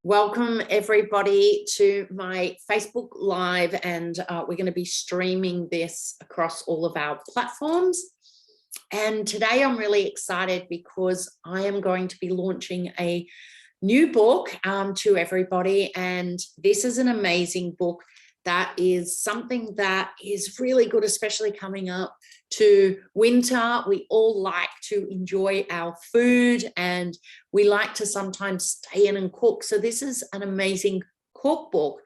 Welcome everybody to my Facebook Live, and we're going to be streaming this across all of our platforms. And today I'm really excited because I am going to be launching a new book to everybody, and this is an amazing book that is something that is really good, especially coming up to winter. We all like to enjoy our food and we like to sometimes stay in and cook. So this is an amazing cookbook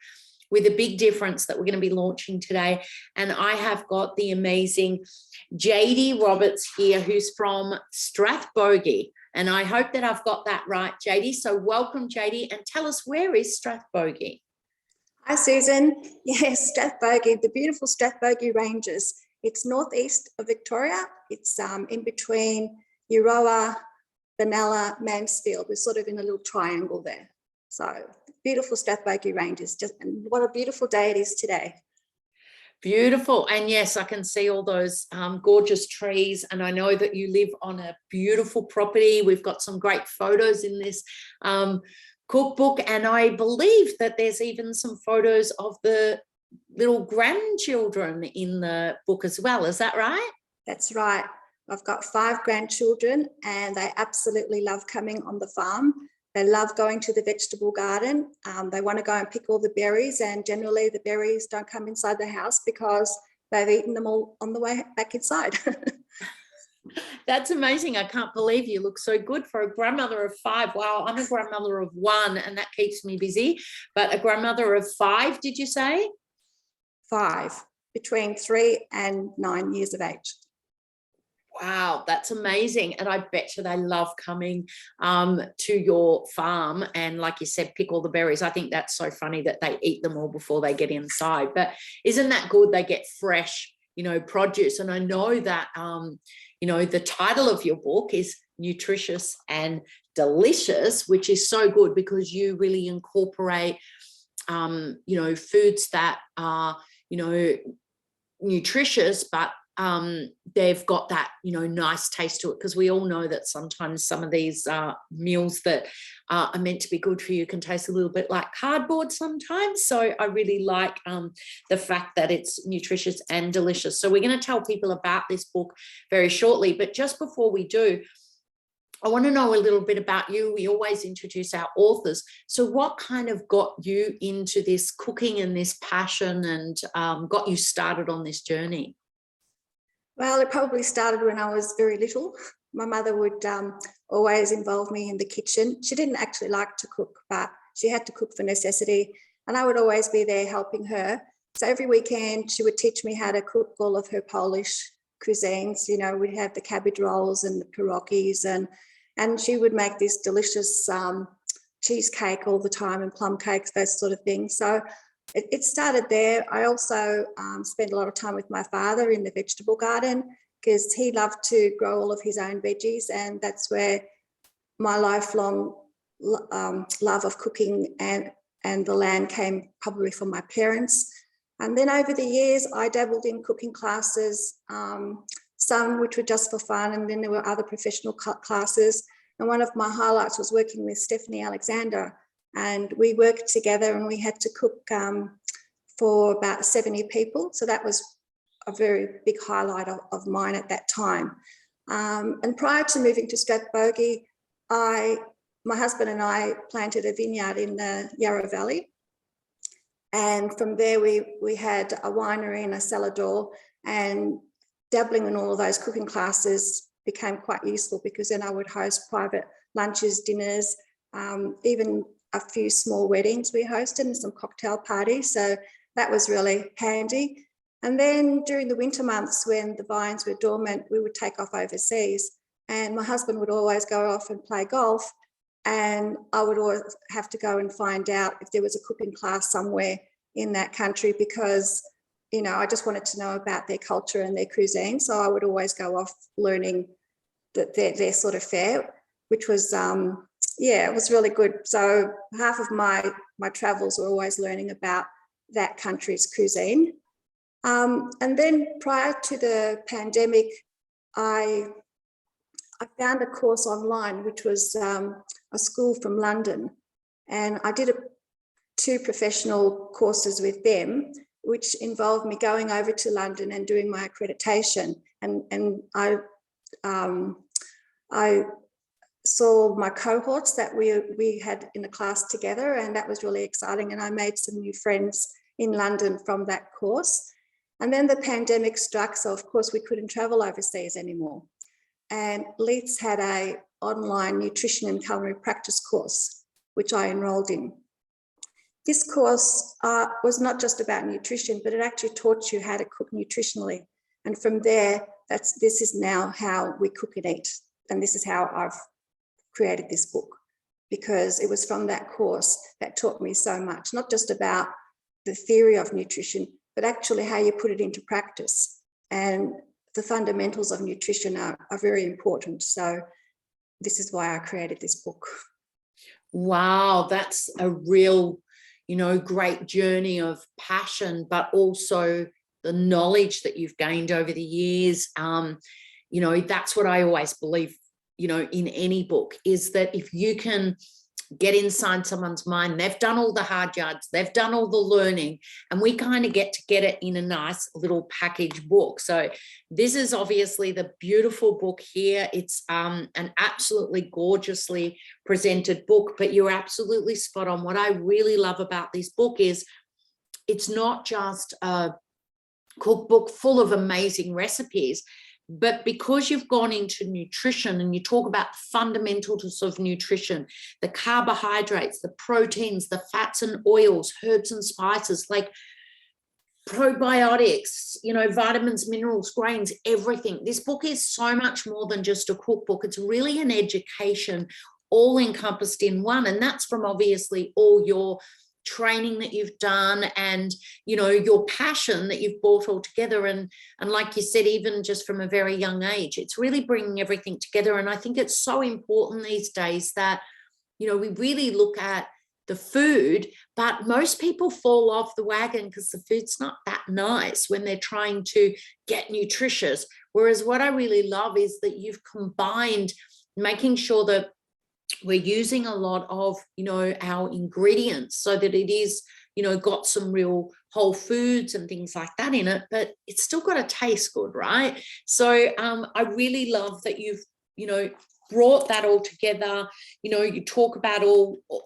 with a big difference that we're going to be launching today. And I have got the amazing Jady Roberts here, who's from Strathbogee. And I hope that I've got that right, Jady. So welcome, Jady, and tell us, where is Strathbogee? Hi, Susan. Yes, Strathbogee, the beautiful Strathbogee Ranges. It's northeast of Victoria. It's in between Euroa, Benalla, Mansfield. We're sort of in a little triangle there. So beautiful Strathbogee Ranges. And what a beautiful day it is today. Beautiful. And yes, I can see all those gorgeous trees, and I know that you live on a beautiful property. We've got some great photos in this cookbook, and I believe that there's even some photos of the little grandchildren in the book as well. Is that right? That's right. I've got 5 grandchildren and they absolutely love coming on the farm. They love going to the vegetable garden. They want to go and pick all the berries, and generally the berries don't come inside the house because they've eaten them all on the way back inside. That's amazing. I can't believe you look so good for a grandmother of 5. Wow, I'm a grandmother of 1 and that keeps me busy. But a grandmother of 5, did you say? 5, between 3 and 9 years of age. Wow, that's amazing. And I bet you they love coming to your farm and, like you said, pick all the berries. I think that's so funny that they eat them all before they get inside. But isn't that good? They get fresh, produce. And I know that, the title of your book is Nutritious and Delicious, which is so good because you really incorporate, foods that are, nutritious, but they've got that nice taste to it, because we all know that sometimes some of these meals that are meant to be good for you can taste a little bit like cardboard sometimes. So I really like the fact that it's nutritious and delicious. So we're going to tell people about this book very shortly, but just before we do, I want to know a little bit about you. We always introduce our authors. So what kind of got you into this cooking and this passion and got you started on this journey? Well, it probably started when I was very little. My mother would always involve me in the kitchen. She didn't actually like to cook, but she had to cook for necessity, and I would always be there helping her. So every weekend she would teach me how to cook all of her Polish cuisines. We'd have the cabbage rolls and the pierogies, and she would make this delicious cheesecake all the time and plum cakes, those sort of things. So it started there. I also spent a lot of time with my father in the vegetable garden because he loved to grow all of his own veggies, and that's where my lifelong love of cooking and the land came, probably from my parents. And then over the years, I dabbled in cooking classes, some which were just for fun, and then there were other professional classes. And one of my highlights was working with Stephanie Alexander. And we worked together and we had to cook for about 70 people. So that was a very big highlight of mine at that time. And prior to moving to Strathbogee, my husband and I planted a vineyard in the Yarra Valley. And from there, we had a winery and a cellar door, and dabbling in all of those cooking classes became quite useful, because then I would host private lunches, dinners, even a few small weddings we hosted and some cocktail parties. So that was really handy. And then during the winter months when the vines were dormant, we would take off overseas, and my husband would always go off and play golf, and I would always have to go and find out if there was a cooking class somewhere in that country, because I just wanted to know about their culture and their cuisine. So I would always go off learning their sort of fare, which was it was really good. So half of my travels were always learning about that country's cuisine. And then prior to the pandemic, I found a course online, which was a school from London, And I did 2 professional courses with them, which involved me going over to London and doing my accreditation. And I saw my cohorts that we had in the class together, and that was really exciting. And I made some new friends in London from that course. And then the pandemic struck, so of course we couldn't travel overseas anymore. And Leeds had an online nutrition and culinary practice course, which I enrolled in. This course was not just about nutrition, but it actually taught you how to cook nutritionally. And from there, this is now how we cook and eat. And this is how I've created this book, because it was from that course that taught me so much, not just about the theory of nutrition, but actually how you put it into practice. And the fundamentals of nutrition are very important. So this is why I created this book. Wow, that's a real, great journey of passion, but also the knowledge that you've gained over the years. That's what I always believe, in any book, is that if you can get inside someone's mind, they've done all the hard yards, they've done all the learning, and we kind of get to get it in a nice little package book. So this is obviously the beautiful book here. It's an absolutely gorgeously presented book, but you're absolutely spot on. What I really love about this book is it's not just a cookbook full of amazing recipes, but because you've gone into nutrition and you talk about the fundamentals of nutrition, the carbohydrates, the proteins, the fats and oils, herbs and spices, like probiotics, vitamins, minerals, grains, everything. This book is so much more than just a cookbook. It's really an education, all encompassed in one. And that's from obviously all your training that you've done and your passion that you've brought all together, and like you said, even just from a very young age, it's really bringing everything together. And I think it's so important these days that we really look at the food, but most people fall off the wagon because the food's not that nice when they're trying to get nutritious. Whereas what I really love is that you've combined making sure that we're using a lot of, our ingredients so that it is, got some real whole foods and things like that in it, but it's still got to taste good, right? So I really love that you've, brought that all together. You talk about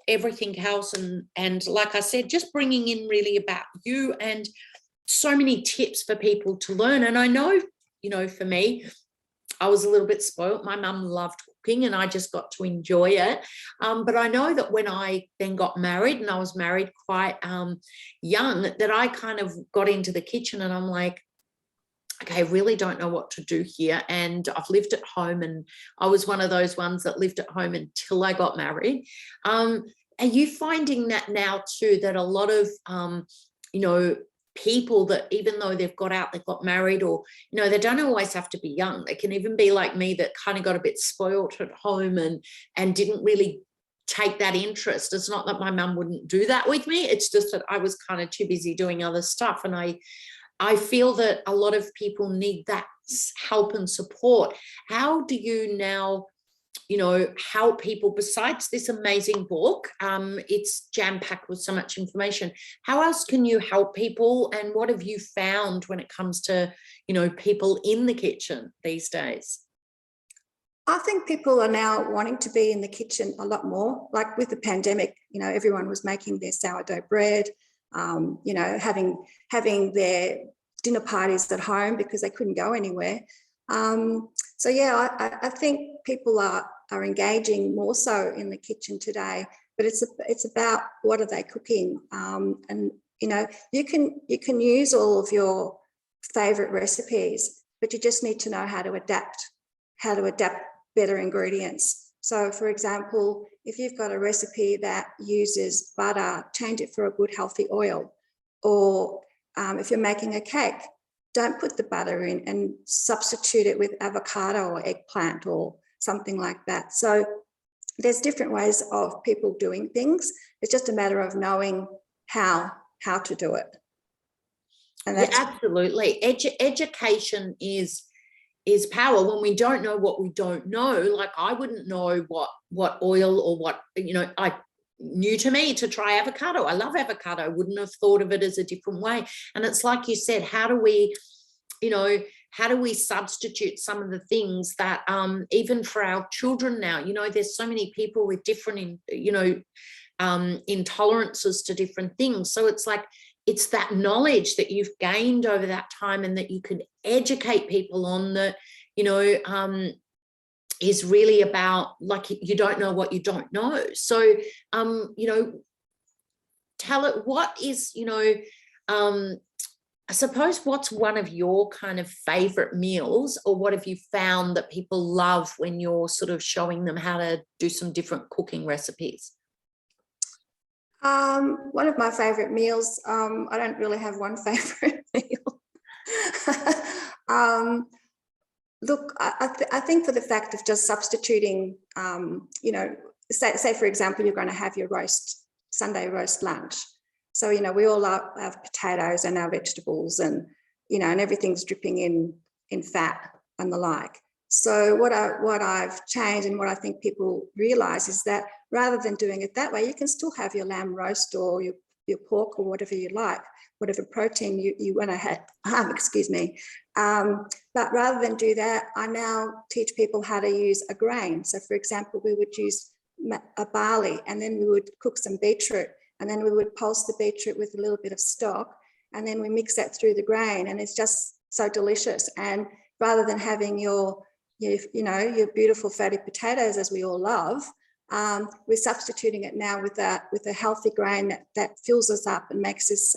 everything else, and like I said, just bringing in really about you and so many tips for people to learn. And I know, for me, I was a little bit spoilt. My mum loved cooking and I just got to enjoy it. But I know that when I then got married, and I was married quite young, that I kind of got into the kitchen and I'm like, okay, I really don't know what to do here. And I've lived at home, and I was one of those ones that lived at home until I got married. Are you finding that now too, that a lot of, people that even though they've got married, or they don't always have to be young, they can even be like me that kind of got a bit spoilt at home and didn't really take that interest. It's not that my mum wouldn't do that with me, it's just that I was kind of too busy doing other stuff. And I feel that a lot of people need that help and support. How do you now help people besides this amazing book? It's jam-packed with so much information. How else can you help people, and what have you found when it comes to people in the kitchen these days? I think people are now wanting to be in the kitchen a lot more. Like with the pandemic, everyone was making their sourdough bread, having their dinner parties at home because they couldn't go anywhere. So yeah, I think people are engaging more so in the kitchen today, but it's about what are they cooking, and you can use all of your favorite recipes, but you just need to know how to adapt better ingredients. So for example, if you've got a recipe that uses butter, change it for a good healthy oil. Or if you're making a cake, don't put the butter in and substitute it with avocado or eggplant or something like that. So there's different ways of people doing things. It's just a matter of knowing how to do it. And that's absolutely. Education is power. When we don't know what we don't know, like I wouldn't know what oil or what, new to me to try avocado. I love avocado. Wouldn't have thought of it as a different way. And it's like you said, how do we, you know, how do we substitute some of the things that even for our children now, you know, there's so many people with different, you know, intolerances to different things. So it's like, it's that knowledge that you've gained over that time and that you can educate people on, that, you know, is really about, like, you don't know what you don't know. So, you know, tell it, what is, you know, I suppose, what's one of your kind of favorite meals, or what have you found that people love when you're sort of showing them how to do some different cooking recipes? One of my favorite meals, I don't really have one favorite meal. Look, I think for the fact of just substituting, you know, say for example, you're going to have your Sunday roast lunch. So, you know, we all have potatoes and our vegetables, and, you know, and everything's dripping in fat and the like. So what I've changed, and what I think people realise, is that rather than doing it that way, you can still have your lamb roast or your pork or whatever you like, whatever protein you want to have, excuse me. But rather than do that, I now teach people how to use a grain. So for example, we would use a barley, and then we would cook some beetroot, and then we would pulse the beetroot with a little bit of stock, and then we mix that through the grain, and it's just so delicious. And rather than having your beautiful fatty potatoes, as we all love, we're substituting it now with a healthy grain that fills us up and makes us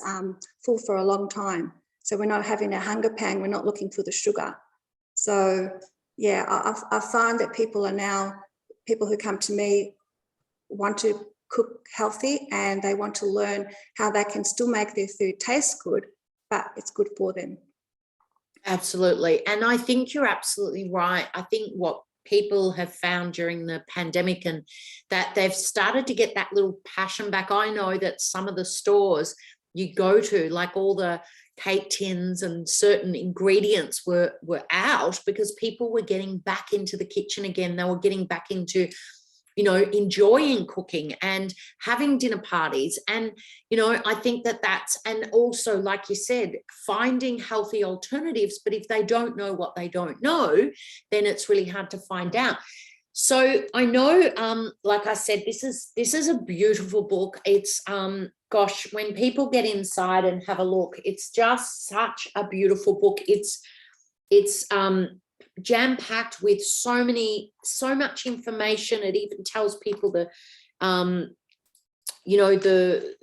full for a long time. So we're not having a hunger pang, we're not looking for the sugar. So yeah, I find that people who come to me want to cook healthy, and they want to learn how they can still make their food taste good, but it's good for them. Absolutely. And I think you're absolutely right. I think what people have found during the pandemic, and that they've started to get that little passion back. I know that some of the stores you go to, like all the cake tins and certain ingredients were out, because people were getting back into the kitchen again. They were getting back into, you know, enjoying cooking and having dinner parties. And, you know, I think that's, and also, like you said, finding healthy alternatives. But if they don't know what they don't know, then it's really hard to find out. So I know, like I said, this is a beautiful book. It's, gosh, when people get inside and have a look, it's just such a beautiful book. It's jam-packed with so much information. It even tells people the you know, the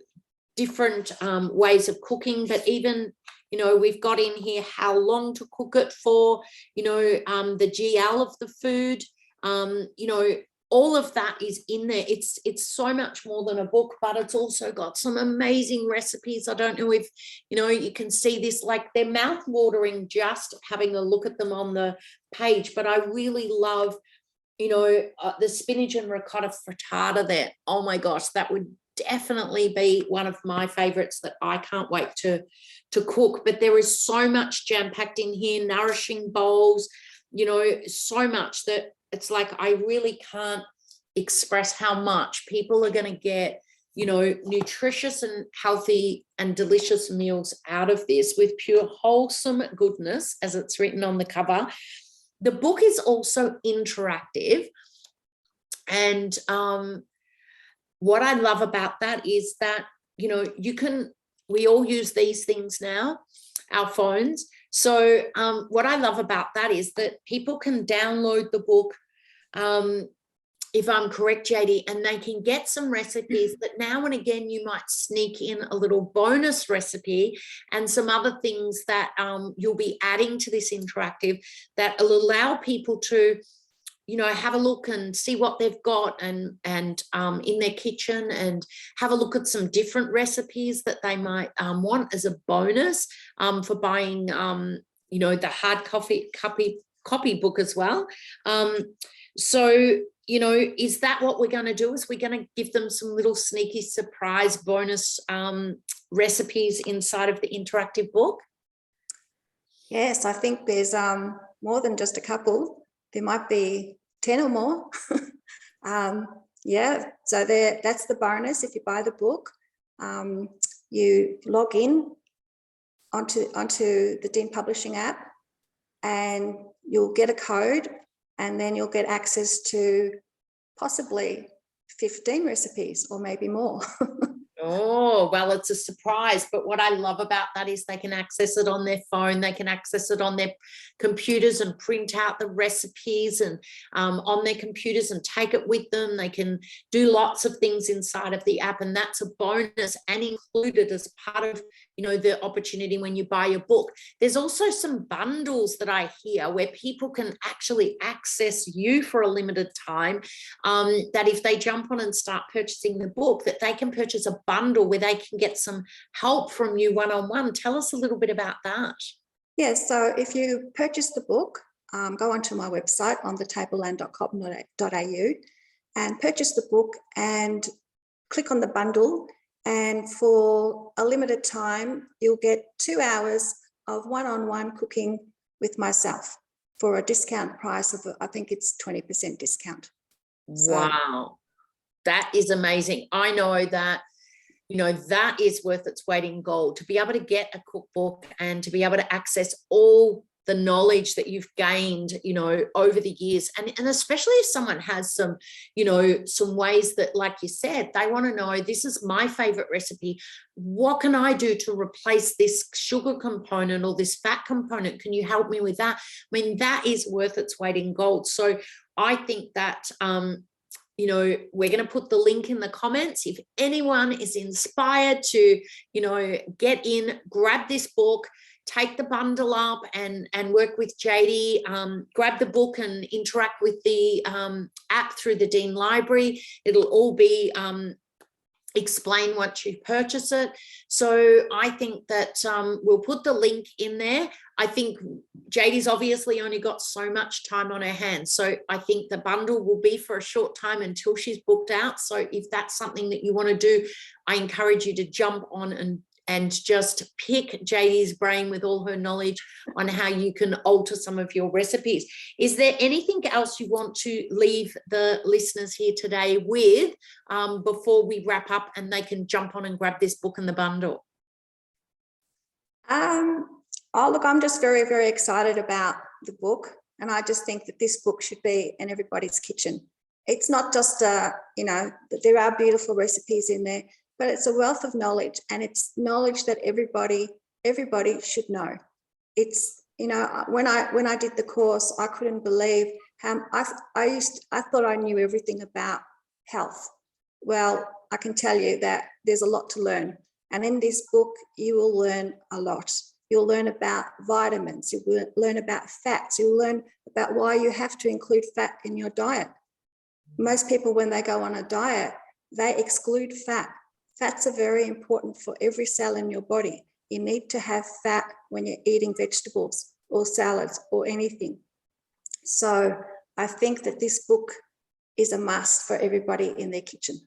different ways of cooking, but even, you know, we've got in here how long to cook it for, you know, the GL of the food, you know, all of that is in there. It's so much more than a book, but it's also got some amazing recipes. I don't know if, you know, you can see this, like they're mouth-watering just having a look at them on the page. But I really love, you know, the spinach and ricotta frittata there. Oh my gosh, that would definitely be one of my favorites that I can't wait to cook. But there is so much jam-packed in here, nourishing bowls, you know, so much that it's like I really can't express how much people are going to get, you know, nutritious and healthy and delicious meals out of this, with pure wholesome goodness, as it's written on the cover. The book is also interactive, and what I love about that is that, you know, we all use these things now, our phones. So what I love about that is that people can download the book, if I'm correct, Jady, and they can get some recipes that now and again you might sneak in a little bonus recipe and some other things that you'll be adding to this interactive that will allow people to, you know, have a look and see what they've got and in their kitchen, and have a look at some different recipes that they might want as a bonus for buying, you know, the hard copy book as well. So, you know, is that what we're going to do? Is we're going to give them some little sneaky surprise bonus recipes inside of the interactive book? Yes, I think there's more than just a couple. There might be 10 or more. Yeah, so that's the bonus. If you buy the book, you log in onto the Dean Publishing app, and you'll get a code, and then you'll get access to possibly 15 recipes or maybe more. Oh, well, it's a surprise. But what I love about that is they can access it on their phone. They can access it on their computers and print out the recipes and on their computers and take it with them. They can do lots of things inside of the app, and that's a bonus and included as part of, the opportunity when you buy your book. There's also some bundles that I hear where people can actually access you for a limited time, that if they jump on and start purchasing the book, that they can purchase a bundle where they can get some help from you one-on-one. Tell us a little bit about that. Yes, so if you purchase the book, go onto my website on thetableland.com.au and purchase the book and click on the bundle. And for a limited time, you'll get 2 hours of one-on-one cooking with myself for a discount price of, I think it's 20% discount. Wow, that is amazing. I know that, that is worth its weight in gold, to be able to get a cookbook and to be able to access all the knowledge that you've gained, over the years. And especially if someone has some, some ways that, like you said, they want to know, this is my favorite recipe. What can I do to replace this sugar component or this fat component? Can you help me with that? I mean, that is worth its weight in gold. So I think that, we're going to put the link in the comments. If anyone is inspired to, get in, grab this book, take the bundle up and work with Jady, grab the book and interact with the app through the Dean Library. It'll all be explain once you purchase it. So I think that we'll put the link in there. I think Jady's obviously only got so much time on her hands. So I think the bundle will be for a short time until she's booked out. So if that's something that you want to do, I encourage you to jump on and just pick Jady's brain with all her knowledge on how you can alter some of your recipes. Is there anything else you want to leave the listeners here today with before we wrap up and they can jump on and grab this book and the bundle? Oh, look, I'm just very, very excited about the book. And I just think that this book should be in everybody's kitchen. It's not just, there are beautiful recipes in there, but it's a wealth of knowledge, and it's knowledge that everybody should know. It's, when I did the course, I couldn't believe how I thought I knew everything about health. Well, I can tell you that there's a lot to learn. And in this book, you will learn a lot. You'll learn about vitamins, you will learn about fats, you'll learn about why you have to include fat in your diet. Most people, when they go on a diet, they exclude fat. Fats are very important for every cell in your body. You need to have fat when you're eating vegetables or salads or anything. So I think that this book is a must for everybody in their kitchen.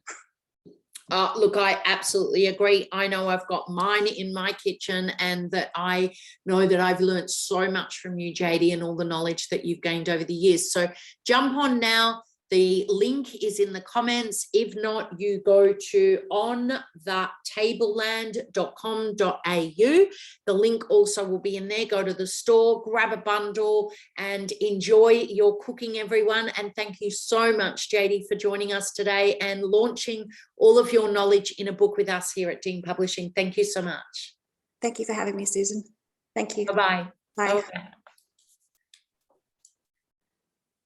Look, I absolutely agree. I know I've got mine in my kitchen, and that I know that I've learned so much from you, Jady, and all the knowledge that you've gained over the years. So jump on now. The link is in the comments. If not, you go to onthetableland.com.au. The link also will be in there. Go to the store, grab a bundle, and enjoy your cooking, everyone. And thank you so much, Jady, for joining us today and launching all of your knowledge in a book with us here at Dean Publishing. Thank you so much. Thank you for having me, Susan. Thank you. Bye-bye. Bye. Bye.